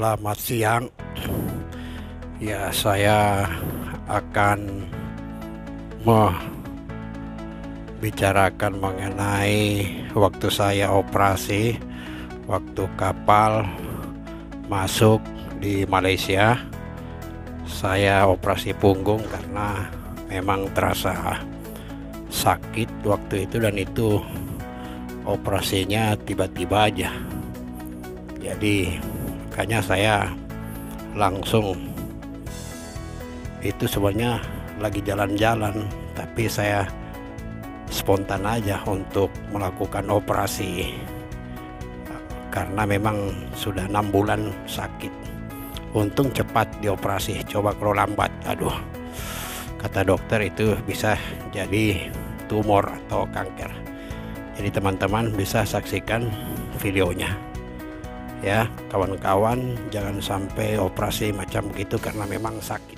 Selamat siang. Ya, saya akan membicarakan mengenai waktu saya operasi, waktu kapal masuk di Malaysia. Saya operasi punggung karena memang terasa sakit waktu itu, dan itu operasinya tiba-tiba aja. Jadi makanya saya langsung, itu sebenarnya lagi jalan-jalan, tapi saya spontan aja untuk melakukan operasi karena memang sudah 6 bulan sakit. Untung cepat dioperasi, coba kalau lambat, aduh, kata dokter itu bisa jadi tumor atau kanker. Jadi teman-teman bisa saksikan videonya ya, kawan-kawan, jangan sampai operasi macam begitu karena memang sakit.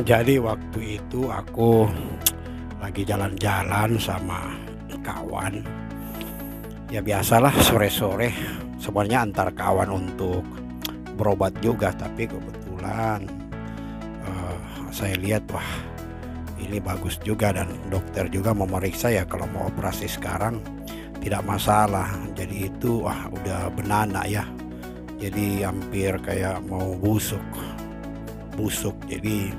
Jadi waktu itu aku lagi jalan-jalan sama kawan, ya biasalah sore-sore, sebenarnya antar kawan untuk berobat juga, tapi kebetulan saya lihat, wah ini bagus juga, dan dokter juga memeriksa ya, kalau mau operasi sekarang tidak masalah. Jadi itu udah benana ya, jadi hampir kayak mau busuk. Jadi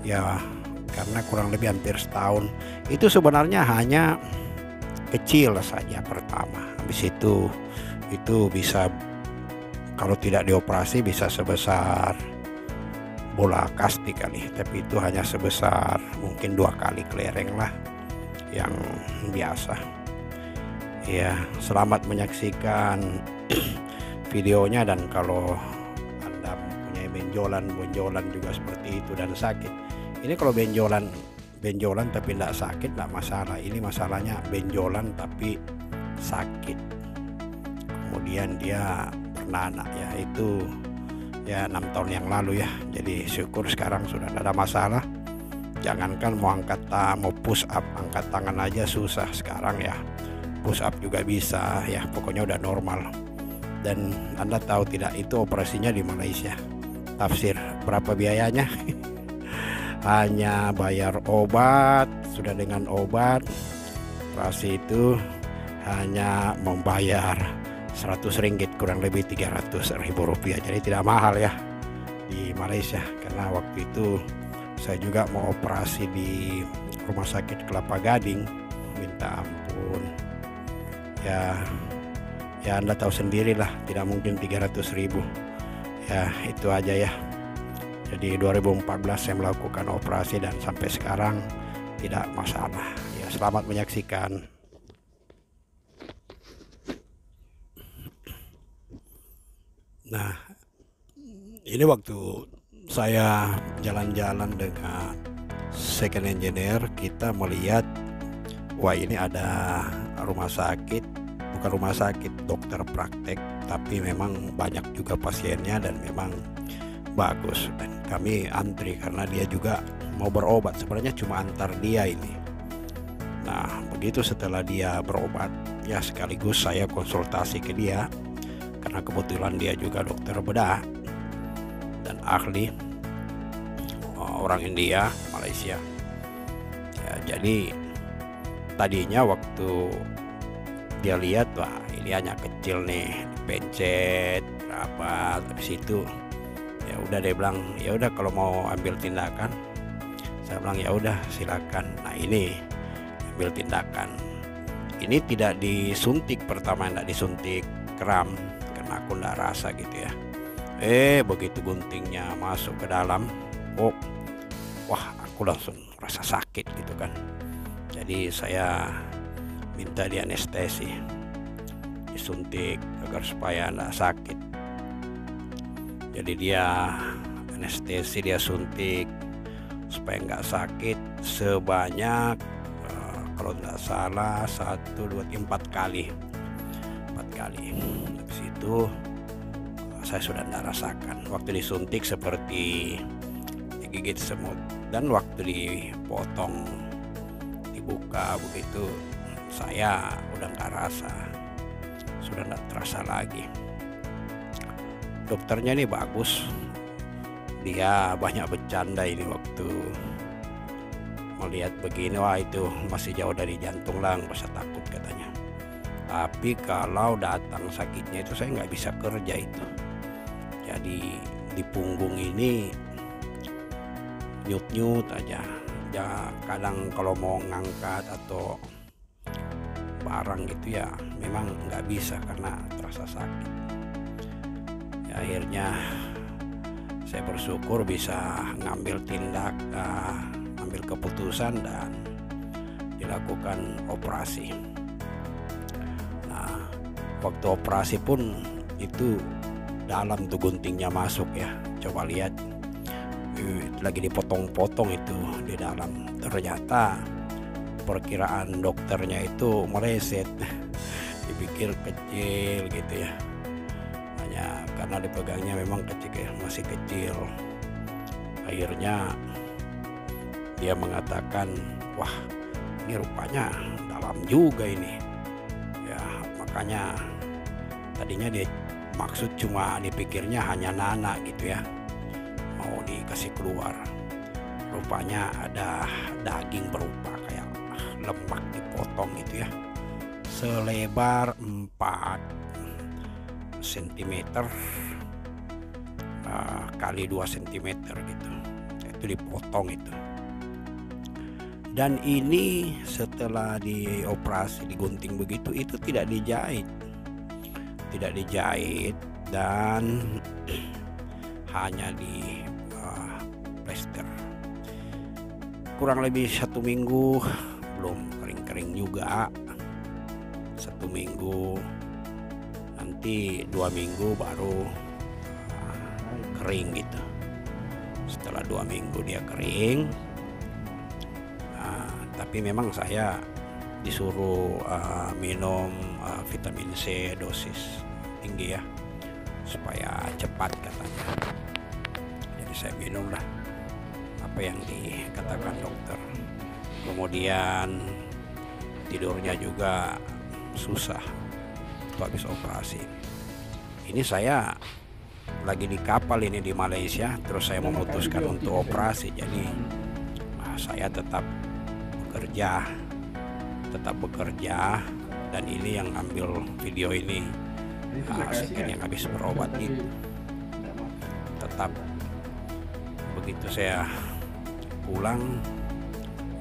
ya karena kurang lebih hampir setahun. Itu sebenarnya hanya kecil saja pertama, habis itu bisa, kalau tidak dioperasi bisa sebesar bola kasti kali, tapi itu hanya sebesar mungkin 2 kali kelereng lah yang biasa ya. Selamat menyaksikan videonya, dan kalau Anda punya benjolan juga seperti itu dan sakit, ini kalau benjolan tapi tidak sakit tidak masalah. Ini masalahnya benjolan tapi sakit, kemudian dia beranak ya, itu ya 6 tahun yang lalu ya. Jadi syukur sekarang sudah tidak ada masalah. Jangankan mau mau push up, angkat tangan aja susah sekarang ya, push up juga bisa ya, pokoknya udah normal. Dan Anda tahu tidak, itu operasinya di Malaysia. Tafsir berapa biayanya? Hanya bayar obat, sudah dengan obat operasi itu hanya membayar 100 ringgit, kurang lebih 300.000 rupiah. Jadi tidak mahal ya di Malaysia. Karena waktu itu saya juga mau operasi di Rumah Sakit Kelapa Gading, minta ampun ya Anda tahu sendirilah, tidak mungkin 300.000 ya, itu aja ya. Jadi 2014 saya melakukan operasi dan sampai sekarang tidak masalah ya. Selamat menyaksikan. Nah, ini waktu saya jalan-jalan dengan second engineer, kita melihat, wah ini ada rumah sakit, bukan rumah sakit, dokter praktek, tapi memang banyak juga pasiennya dan memang bagus. Dan kami antri karena dia juga mau berobat, sebenarnya cuma antar dia ini. Nah begitu setelah dia berobat ya, sekaligus saya konsultasi ke dia karena kebetulan dia juga dokter bedah dan ahli, orang India, Malaysia ya. Jadi tadinya waktu dia lihat, wah ini hanya kecil nih, pencet berapa, habis itu ya udah dia bilang, ya udah kalau mau ambil tindakan. Saya bilang ya udah silakan. Nah ini ambil tindakan. Ini tidak disuntik, pertama tidak disuntik kram karena aku tidak rasa gitu ya. Begitu guntingnya masuk ke dalam, wah aku langsung rasa sakit gitu kan. Jadi saya minta di anestesi, disuntik agar supaya tidak sakit. Jadi dia anestesi, dia suntik supaya nggak sakit sebanyak kalau tidak salah 1, 2, 4 kali. Habis itu saya sudah tidak rasakan. Waktu disuntik seperti digigit semut, dan waktu dipotong, dibuka begitu, saya udah nggak rasa, sudah tidak terasa lagi. dokternya ini bagus, dia banyak bercanda ini waktu melihat begini, wah itu masih jauh dari jantung lah, nggak usah takut katanya. Tapi kalau datang sakitnya itu saya nggak bisa kerja itu, jadi di punggung ini nyut-nyut aja ya, kadang kalau mau ngangkat atau barang gitu ya memang nggak bisa karena terasa sakit ya. Akhirnya saya bersyukur bisa ngambil ngambil keputusan dan dilakukan operasi. Nah, waktu operasi pun itu dalam tuh guntingnya masuk ya, coba lihat lagi dipotong-potong itu di dalam. Ternyata perkiraan dokternya itu meleset, dipikir kecil gitu ya, hanya karena dipegangnya memang kecil, masih kecil. Akhirnya dia mengatakan, wah ini rupanya dalam juga ini ya. Makanya tadinya dia maksud cuma dipikirnya hanya nana gitu ya, mau dikasih keluar. Rupanya ada daging berupa kayak lemak dipotong gitu ya, selebar 4 cm kali 2 cm gitu, itu dipotong itu. Dan ini setelah dioperasi, digunting begitu, itu tidak dijahit dan hanya di plester. Kurang lebih 1 minggu, belum kering-kering juga, 1 minggu, nanti 2 minggu baru kering gitu. Setelah 2 minggu dia kering. Tapi memang saya disuruh minum vitamin C dosis tinggi ya, supaya cepat katanya. Jadi saya minum lah apa yang dikatakan dokter. Kemudian tidurnya juga susah habis operasi. Ini saya lagi di kapal ini di Malaysia, terus saya memutuskan untuk operasi. Jadi saya tetap bekerja, dan ini yang ambil video ini sekian yang habis berobat itu. Tetap begitu saya pulang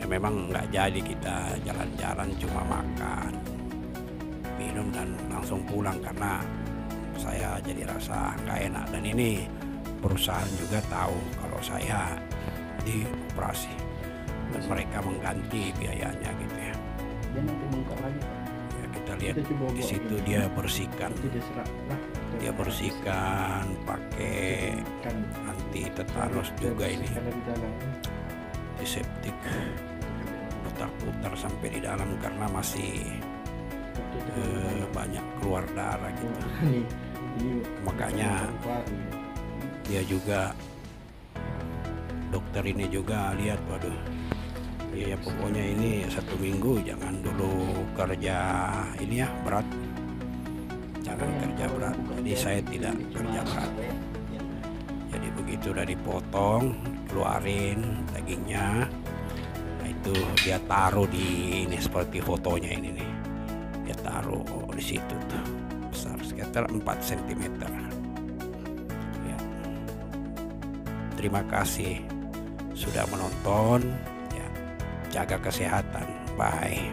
ya, memang nggak jadi kita jalan-jalan, cuma makan minum dan langsung pulang karena saya jadi rasa nggak enak. Dan ini perusahaan juga tahu kalau saya dioperasi dan mereka mengganti biayanya gitu ya. Ya kita lihat di situ dia bersihkan pakai anti tetanus juga ini, antiseptik, putar-putar sampai di dalam karena masih banyak keluar darah gitu. Makanya dia juga, dokter ini juga lihat, waduh ya pokoknya ini 1 minggu jangan dulu kerja ini ya berat, jangan kerja berat. Jadi saya tidak kerja berat. Jadi begitu udah dipotong, keluarin dagingnya, nah itu dia taruh di ini seperti fotonya ini nih, dia taruh di situ tuh, besar sekitar 4 cm ya. Terima kasih sudah menonton. Jaga kesehatan. Bye.